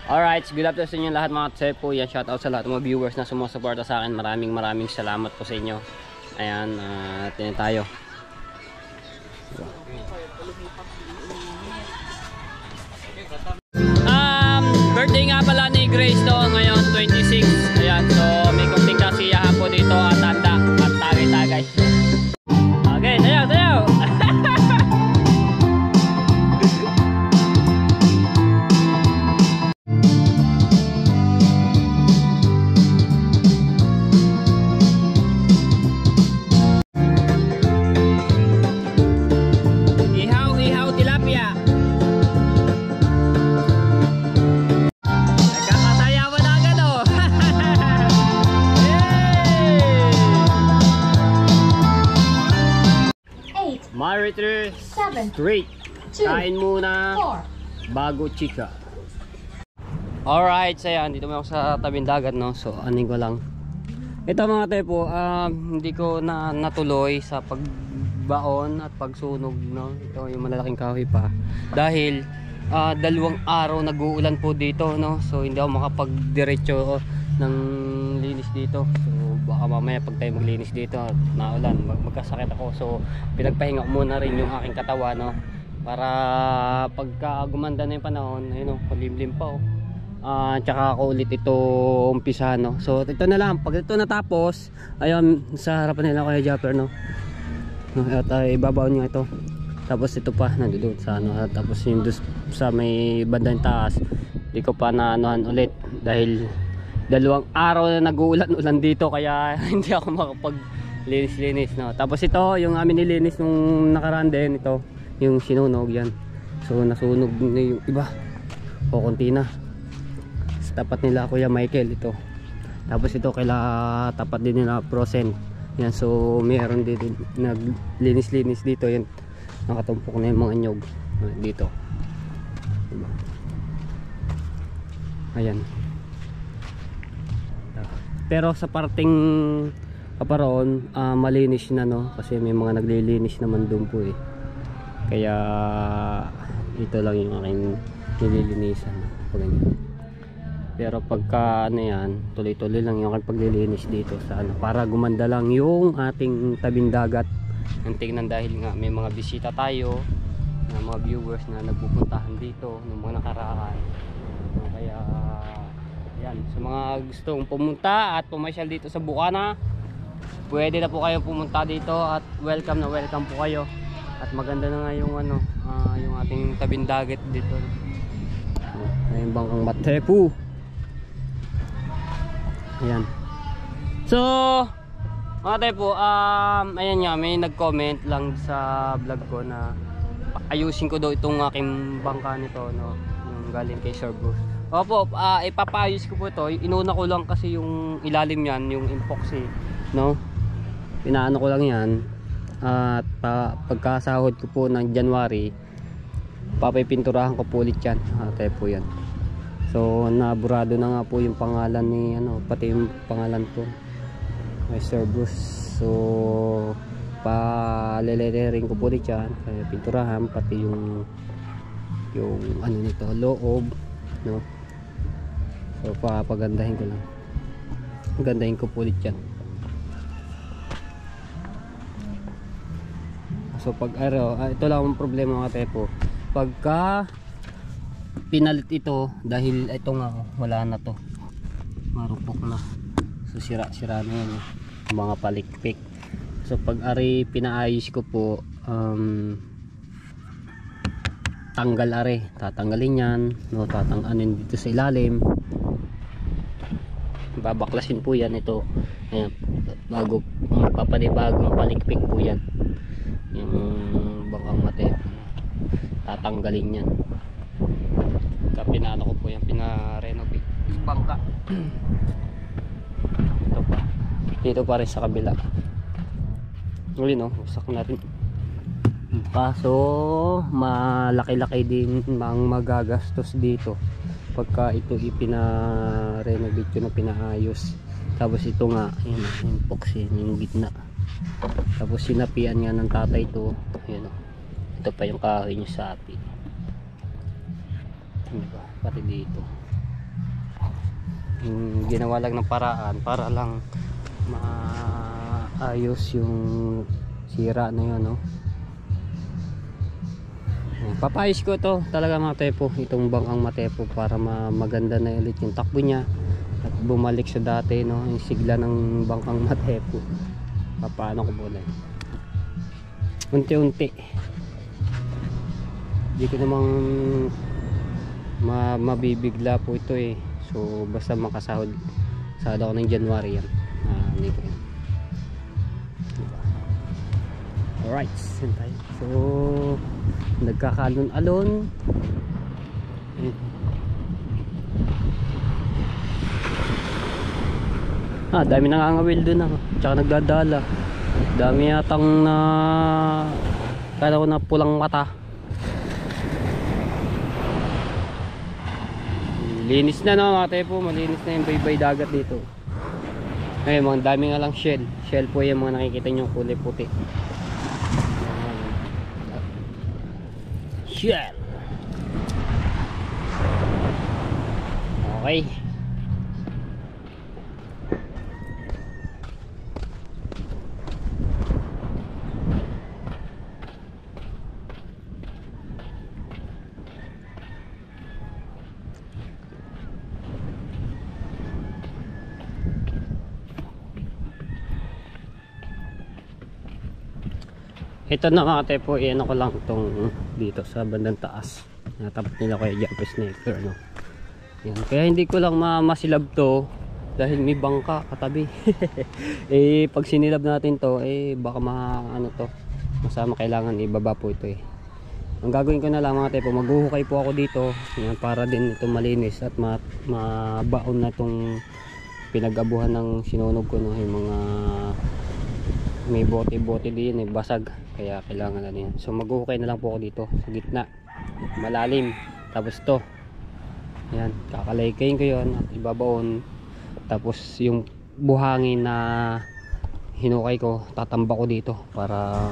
Alright, good afternoon sa inyo lahat mga tsepo. Yan, shoutout sa lahat ng mga viewers na sumusuporta sa akin. Maraming salamat po sa inyo. Ayan, tingnan tayo. Birthday nga pala ni Grace to ngayon, 26. Ayan, so may kunting kasiyahan po dito at tanda at tagay-tagay. Okay, tayo! Maritter Street. Kain muna bago chika. Alright, so yan, dito mo ako sa tabing dagat, no? So aning ko lang ito mga tepo, hindi ko na natuloy sa pagbaon at pagsunog, no? Ito yung malalaking kahoy pa dahil 2 araw nag-uulan po dito, no? So hindi ako makapagdiretso ng linis dito. So baka mamaya pag tayo maglinis dito at naulan, magkasakit ako. So pinagpahinga ko muna rin yung aking katawan, no? Para pagka gumanda na yung panahon, ayun, kulimlim pa, oh. Tsaka ako ulit ito umpisa, no? So ito na lang, pag ito natapos, ayun, sa harapan nila Kuya Japper, no? At ibabaw niya ito. Tapos ito pa nandoon sa ano, tapos yung sa may bandang taas, hindi ko pa naanuhan ulit dahil 2 araw na nag-uulan dito, kaya hindi ako makapaglinis-linis, no? Tapos ito yung amin nilinis nung nakaraan din, ito yung sinunog yan. So nasunog na yung iba o konti na sa tapat nila Kuya Michael ito. Tapos ito kaila tapat din nila Prosen yan. So mayroon din naglinis-linis dito yan, nakatumpok na yung mga nyog dito, diba? Ayan. Pero sa parting kaparoon, malinis na, no? Kasi may mga naglilinis naman doon po, eh. Kaya ito lang yung aking nililinisan, ganyan. Pero pagka ano yan, tuloy-tuloy lang yung aking paglilinis dito sa ano, para gumanda lang yung ating tabing dagat. Ang tingnan dahil nga may mga bisita tayo, na mga viewers na nagpupuntahan dito ng mga nakaraan. Kaya yan, sa mga gustong pumunta at pumasyal dito sa Bukana, pwede na po kayong pumunta dito at welcome na welcome po kayo. At maganda na nga yung ano, yung ating tabing dagat dito. Ayun bangkang Matepu. Ayan. So, mga tepo, ayan nga, may nag-comment lang sa vlog ko na ayusin ko daw itong aking bangka nito, no? Yung galing kay Sir Bruce. Opo, ipapayos ko po ito. Inuna ko lang kasi yung ilalim yan, yung epoxy, no? Pinaano ko lang yan. At pagkasahod ko po ng January, papipinturahan ko po ulit yan. Tayo po yan. So naburado na nga po yung pangalan ni ano, pati yung pangalan ko, Sir Bruce. So palelering ko po ulit yan, kaya pinturahan pati yung ano nito, loob, no? So papagandahin ko lang, gandahin ko po ulit yan. So pag ito lang ang problema mga tepo, pagka pinalit ito, dahil ito nga wala na to, marupok na, so sira na yun, mga palikpik. So pag pinaayos ko po, tanggal tatanggalin yan, no? Tatanggalin dito sa ilalim, babaklasin po yan ito. Ayan, bago papanibagong palikpik po yan, yung bangkang Matepu, tatanggalin yan. Pinano ko po yan, pinarenovate bangka. Ito pa, dito pa rin sa kabila uli, no? Usak na rin, kaso malaki-laki din ang magagastos dito pagka ito ipina-renovate ko na pinaayos. Tapos ito nga, yun, yung epoxy yung gitna, tapos sinapian nga ng tatay ito, yun, ito pa yung kahoy niya sa api, diba? Pati dito Ginawa lang ng paraan para lang maayos yung sira na yun, no? Papayos ko to talaga mga tepo, itong bangkang matepo, para maganda na ulit yung takbo niya at bumalik sa dati, no, yung sigla ng bangkang matepo. Paano ko muna unti-unti, hindi ko namang mabibigla po ito eh. So basta makasahod ako ng January yan, hindi ko yan. Alright, saan tayo? So nagkakalon-alon. Dami nangangawil dun, tsaka nagdadala. Dami yatang kala ko na pulang mata. Linis na, no mga tepo, malinis na yung baybay dagat dito. Ngayon mga dami nga lang shell po yung mga nakikita nyo kulay puti. Shell. Okay. Ito na mga tepo, iyan ako lang itong dito sa bandang taas. Natapat nila kaya jump sniper, no? Yan. Kaya hindi ko lang masilab to dahil may bangka katabi. Pag sinilab natin to, baka ano to, masama, kailangan ibaba po ito eh. Ang gagawin ko na lang mga tepo, maghuhukay po ako dito. Yan, para din ito malinis at mabaon na itong pinag-abuhan ng sinunog ko, no? Yung mga may bote-bote din basag, kaya kailangan na yan. So maghuhukay na lang po ako dito sa gitna, malalim. Tapos to, yan, kakalaykayin ko yon at ibabaon. Tapos yung buhangin na hinukay ko, tatamba ko dito para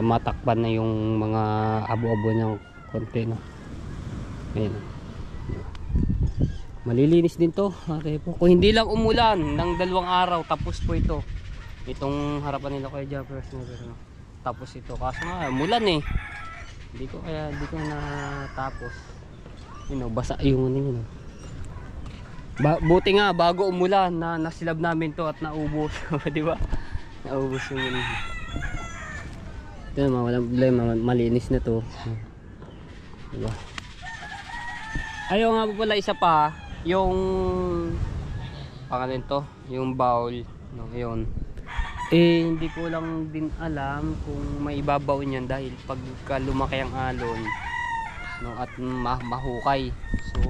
matakpan na yung mga abo-abo niyang konti, no? Ayan. Malilinis din to, kung hindi lang umulan ng 2 araw, tapos po itong harapan nila kay Jappers na gano'n. Tapos ito, kaso nga mulan eh, hindi ko natapos. Basa yung ano yun. Buti nga bago umulan na nasilab namin to at naubos. Di ba? Naubos yung ano. Ito naman, walang problema, malinis na to. Diba? Ayaw nga po pala isa pa, yung pangalan to, yung bowl, no, yun. Hindi ko lang din alam kung may ibabaw niyan dahil pagka lumaki ang alon, no, at mahukay. So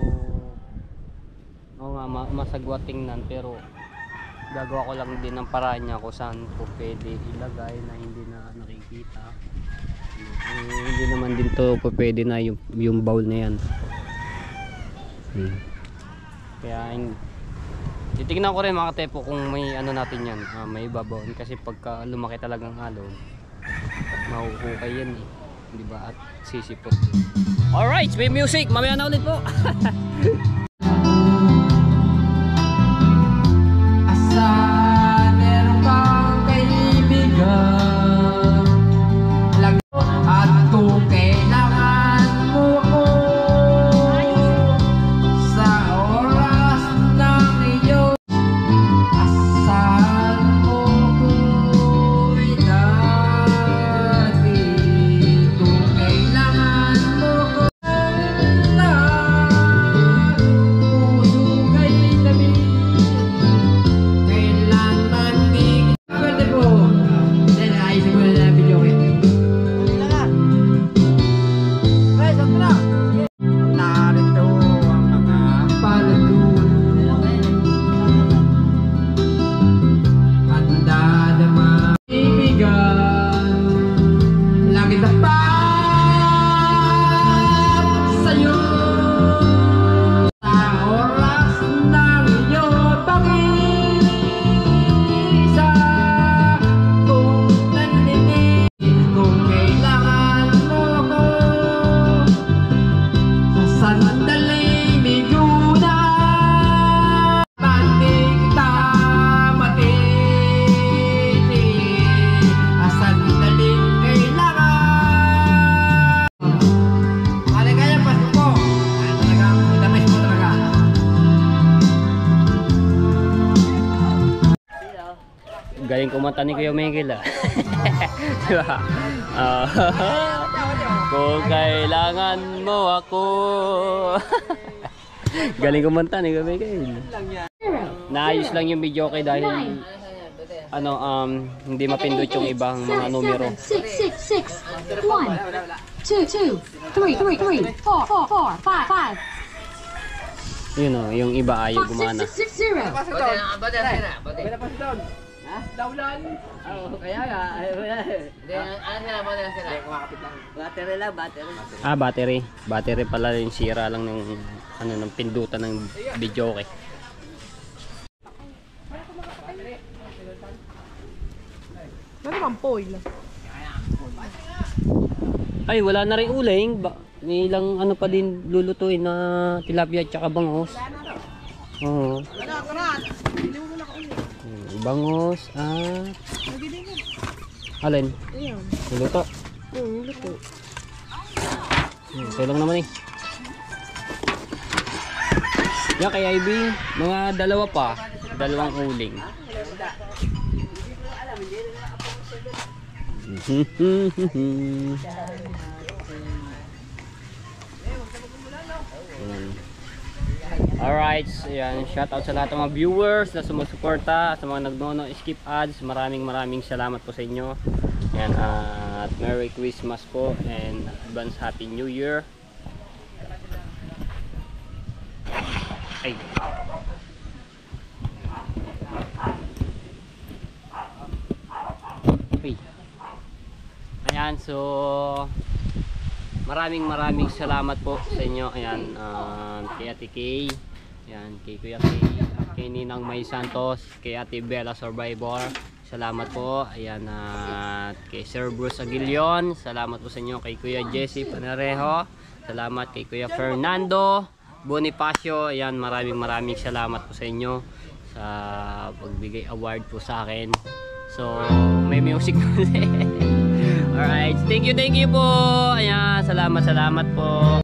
masagwa tingnan, pero gagawa ko lang din ng paraan niya kung saan po pwede ilagay na hindi na nakikita. Hindi naman din to po pwede na yung bowl na yan. Kaya titignan ko rin mga tepo kung may ano natin yan, may ibabaw, kasi pagka lumaki talagang alon, mahuhukay yan eh, di ba? At sisipot. Alright, may music, mamaya na ulit po. Asa meron kang kaibigan at kung kailangan mo ako sa oras ng iyo, asahan mo ko'y dati. Kung kailangan mo ko lahat, Galing kumanta ni Kuya Miguel ah. Diba? Kung kailangan mo ako. Galing kumanta ni Kuya Miguel. Naayos lang yung video kay dahil hindi mapindot yung ibang mga numero. 6, 6, 6, 1, 2, 2, 3, 3, 3, 4, 4, 4, 5, 5. Yun o, yung iba ayaw gumana. 6, 6, 6, 0. Daulan. Kaya nga. Battery lang, battery. Ah, battery. Battery pala yung sira lang ng ng pindutan ng video okay. Ano bang foil? Ay, wala na rin uling. May ilang ano pa din lulutuin na tilapia at saka bangos. Oo. Bangos at alin? Ayan. Luluto. Luto. Ito lang naman eh. Yan kay Ivy, mga dalawa pa. Dalawang uling. Alright, so yan, shout out sa lahat ng mga viewers na sumusuporta, sa mga nagnono skip ads, maraming salamat po sa inyo. Yan, at Merry Christmas po and advance Happy New Year. Ay. Ay. Ayan, so maraming salamat po sa inyo. Ayan, kay Ate Kay, ayan, kay Kuya Kay, kay Ninang May Santos, kay Ate Bella Survivor, salamat po. Ayan, at kay Sir Bruce Aguilion, salamat po sa inyo. Kay Kuya Jesse Panarejo, salamat. Kay Kuya Fernando Bonifacio, ayan, maraming salamat po sa inyo sa pagbigay award po sa akin. So may music ulit. Alright, thank you po. Ayan, salamat po.